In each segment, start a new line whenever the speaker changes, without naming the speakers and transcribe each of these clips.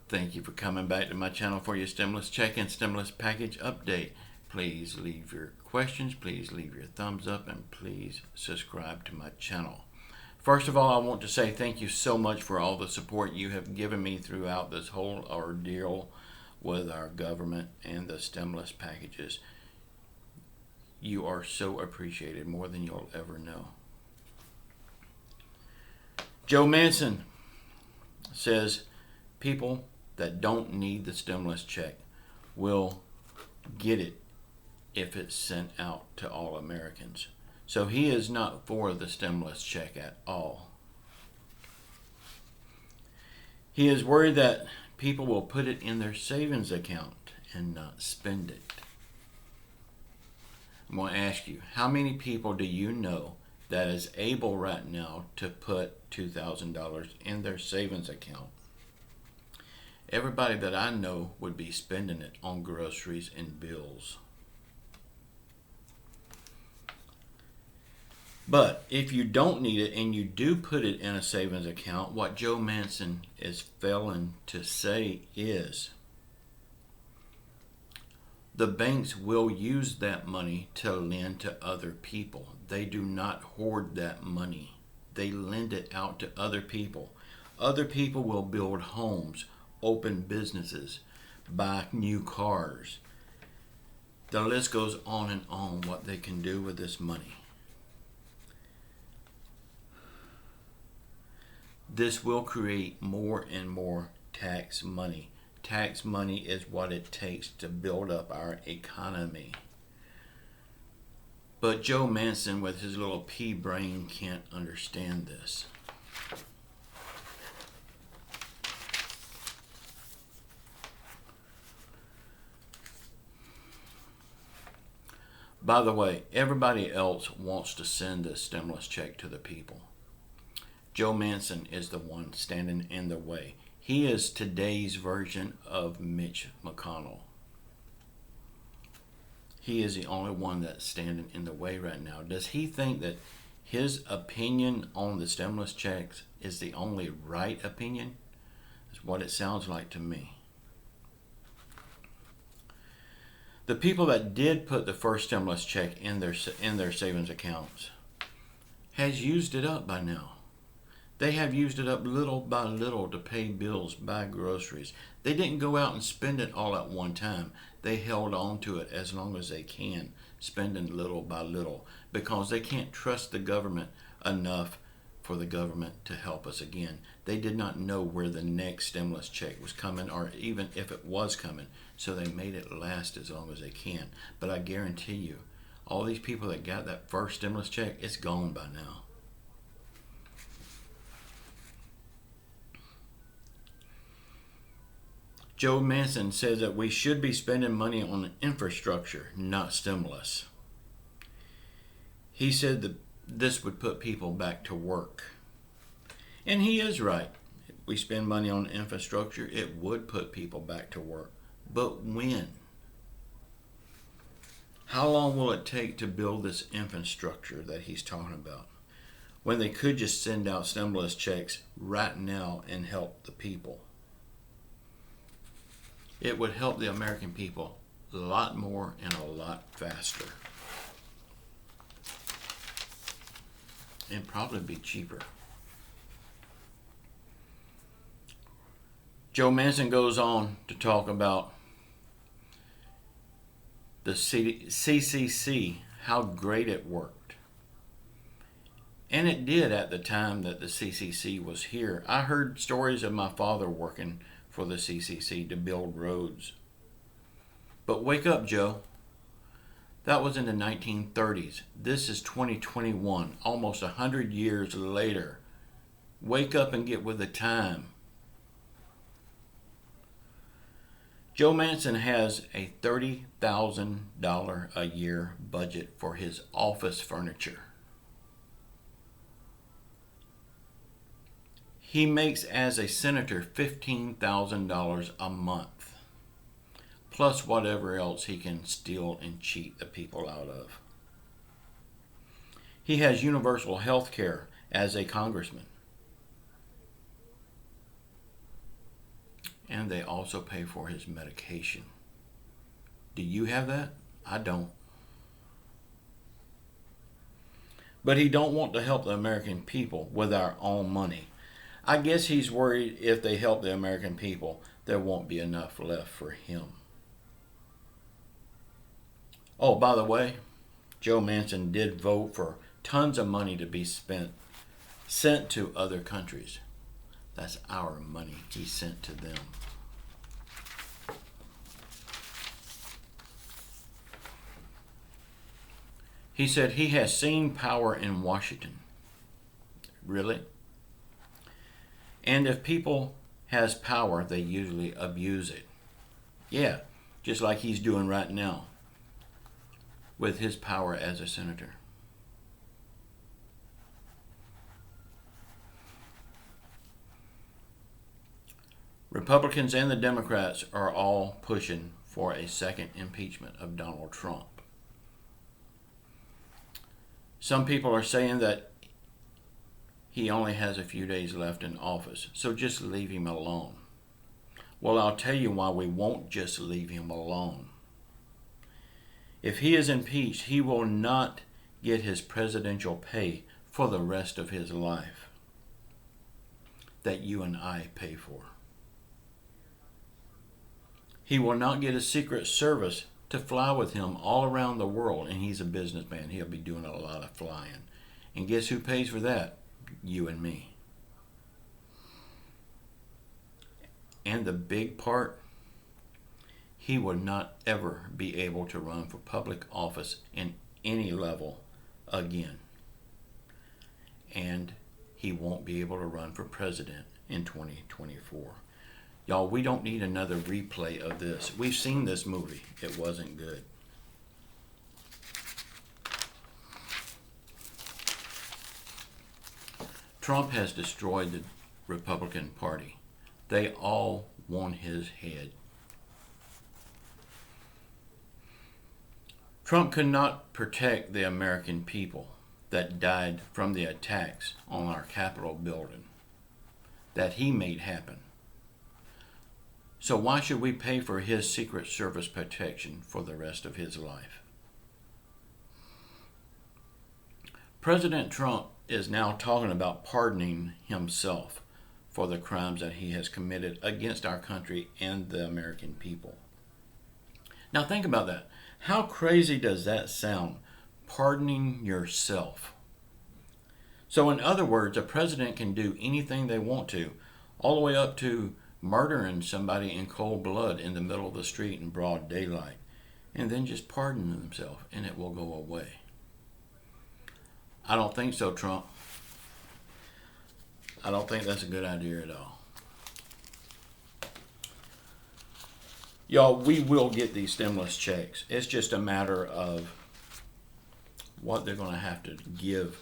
Thank you for coming back to my channel for your stimulus check and stimulus package update. Please leave your questions, please leave your thumbs up, and please subscribe to my channel. First of all, I want to say thank you so much for all the support you have given me throughout this whole ordeal with our government and the stimulus packages. You are so appreciated, more than you'll ever know. Joe Manchin says people that don't need the stimulus check will get it if it's sent out to all Americans. So he is not for the stimulus check at all. He is worried that people will put it in their savings account and not spend it. I'm going to ask you, how many people do you know that is able right now to put $2,000 in their savings account? Everybody that I know would be spending it on groceries and bills. But if you don't need it and you do put it in a savings account, what Joe Manchin is failing to say is the banks will use that money to lend to other people. They do not hoard that money. They lend it out to other people. Other people will build homes, open businesses, buy new cars. The list goes on and on what they can do with this money. This will create more and more tax money. Tax money is what it takes to build up our economy. But Joe Manchin with his little pea brain can't understand this. By the way, everybody else wants to send this stimulus check to the people. Joe Manchin is the one standing in the way. He is today's version of Mitch McConnell. He is the only one that's standing in the way right now. Does he think that his opinion on the stimulus checks is the only right opinion? That's what it sounds like to me. The people that did put the first stimulus check in their savings accounts has used it up by now. They have used it up little by little to pay bills, buy groceries. They didn't go out and spend it all at one time. They held on to it as long as they can, spending little by little, because they can't trust the government enough for the government to help us again. They did not know where the next stimulus check was coming, or even if it was coming, so they made it last as long as they can. But I guarantee you, all these people that got that first stimulus check, it's gone by now. Joe Manchin says that we should be spending money on infrastructure, not stimulus. He said that this would put people back to work. And he is right. If we spend money on infrastructure, it would put people back to work. But when? How long will it take to build this infrastructure that he's talking about, when they could just send out stimulus checks right now and help the people? It would help the American people a lot more and a lot faster. And probably be cheaper. Joe Manchin goes on to talk about the CCC, how great it worked. And it did at the time that the CCC was here. I heard stories of my father working for the CCC to build roads. But wake up, Joe. That was in the 1930s. This is 2021, almost 100 years later. Wake up and get with the time. Joe Manchin has a $30,000 a year budget for his office furniture. He makes, as a senator, $15,000 a month, plus whatever else he can steal and cheat the people out of. He has universal health care as a congressman. And and they also pay for his medication. Do you have that? I don't. But he don't want to help the American people with our own money. I guess he's worried if they help the American people, there won't be enough left for him. Oh, by the way, Joe Manchin did vote for tons of money to be sent to other countries. That's our money he sent to them. He said he has seen power in Washington. Really? And if people has power, they usually abuse it. Yeah, just like he's doing right now with his power as a senator. Republicans and the Democrats are all pushing for a second impeachment of Donald Trump. Some people are saying that he only has a few days left in office, so just leave him alone. Well, I'll tell you why we won't just leave him alone. If he is impeached, he will not get his presidential pay for the rest of his life that you and I pay for. He will not get a Secret Service to fly with him all around the world, and he's a businessman. He'll be doing a lot of flying. And guess who pays for that? You and me. And the big part, he will not ever be able to run for public office in any level again. And he won't be able to run for president in 2024. Y'all, we don't need another replay of this. We've seen this movie. It wasn't good. Trump has destroyed the Republican Party. They all want his head. Trump could not protect the American people that died from the attacks on our Capitol building that he made happen. So why should we pay for his Secret Service protection for the rest of his life? President Trump is now talking about pardoning himself for the crimes that he has committed against our country and the American people. Now think about that. How crazy does that sound? Pardoning yourself. So in other words, a president can do anything they want to, all the way up to murdering somebody in cold blood in the middle of the street in broad daylight, and then just pardon themselves, and it will go away. I don't think so, Trump. I don't think that's a good idea at all. Y'all, we will get these stimulus checks. It's just a matter of what they're going to have to give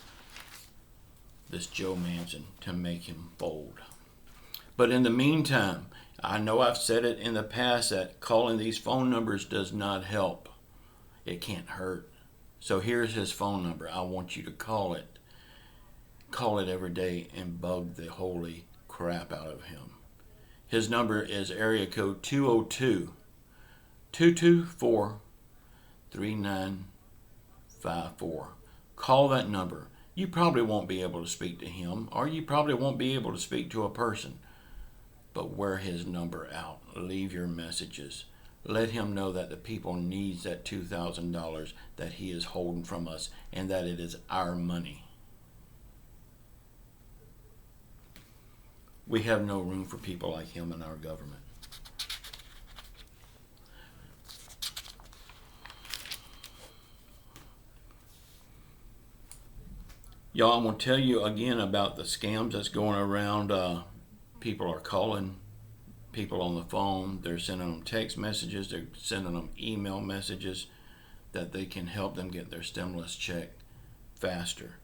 this Joe Manchin to make him fold. But in the meantime, I know I've said it in the past that calling these phone numbers does not help. It can't hurt. So here's his phone number. I want you to call it. Call it every day and bug the holy crap out of him. His number is area code 202-224-3954. Call that number. You probably won't be able to speak to him, or you probably won't be able to speak to a person. But wear his number out. Leave your messages. Let him know that the people needs that $2,000 that he is holding from us, and that it is our money. We have no room for people like him in our government. Y'all, I'm going to tell you again about the scams that's going around. People are calling people on the phone. They're sending them text messages. They're sending them email messages that they can help them get their stimulus check faster.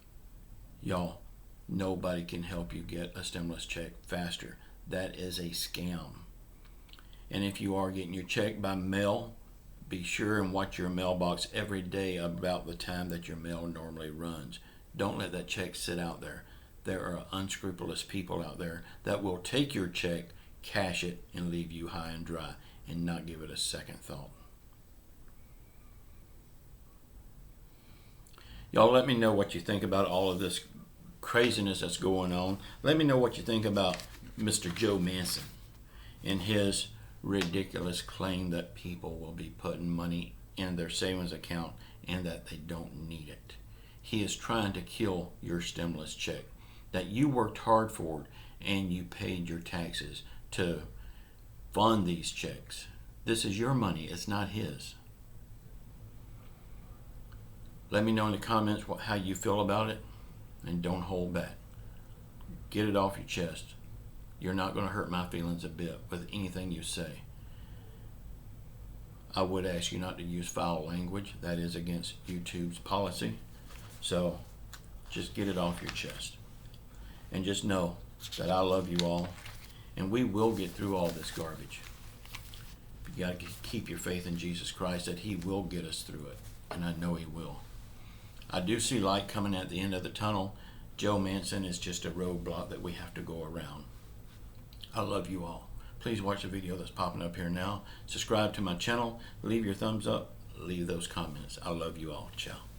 Y'all, nobody can help you get a stimulus check faster. That is a scam. And if you are getting your check by mail, be sure and watch your mailbox every day about the time that your mail normally runs. Don't let that check sit out there. There are unscrupulous people out there that will take your check, cash it, and leave you high and dry and not give it a second thought. Y'all, let me know what you think about all of this craziness that's going on. Let me know what you think about Mr. Joe Manson and his ridiculous claim that people will be putting money in their savings account and that they don't need it. He is trying to kill your stimulus check that you worked hard for and you paid your taxes to fund these checks. This is your money, it's not his. Let me know in the comments how you feel about it, and don't hold back. Get it off your chest. You're not going to hurt my feelings a bit with anything you say. I would ask you not to use foul language. That is against YouTube's policy. So just get it off your chest. And just know that I love you all, and we will get through all this garbage. You got to keep your faith in Jesus Christ that He will get us through it, and I know He will. I do see light coming at the end of the tunnel. Joe Manson is just a roadblock that we have to go around. I love you all. Please watch the video that's popping up here now. Subscribe to my channel. Leave your thumbs up. Leave those comments. I love you all. Ciao.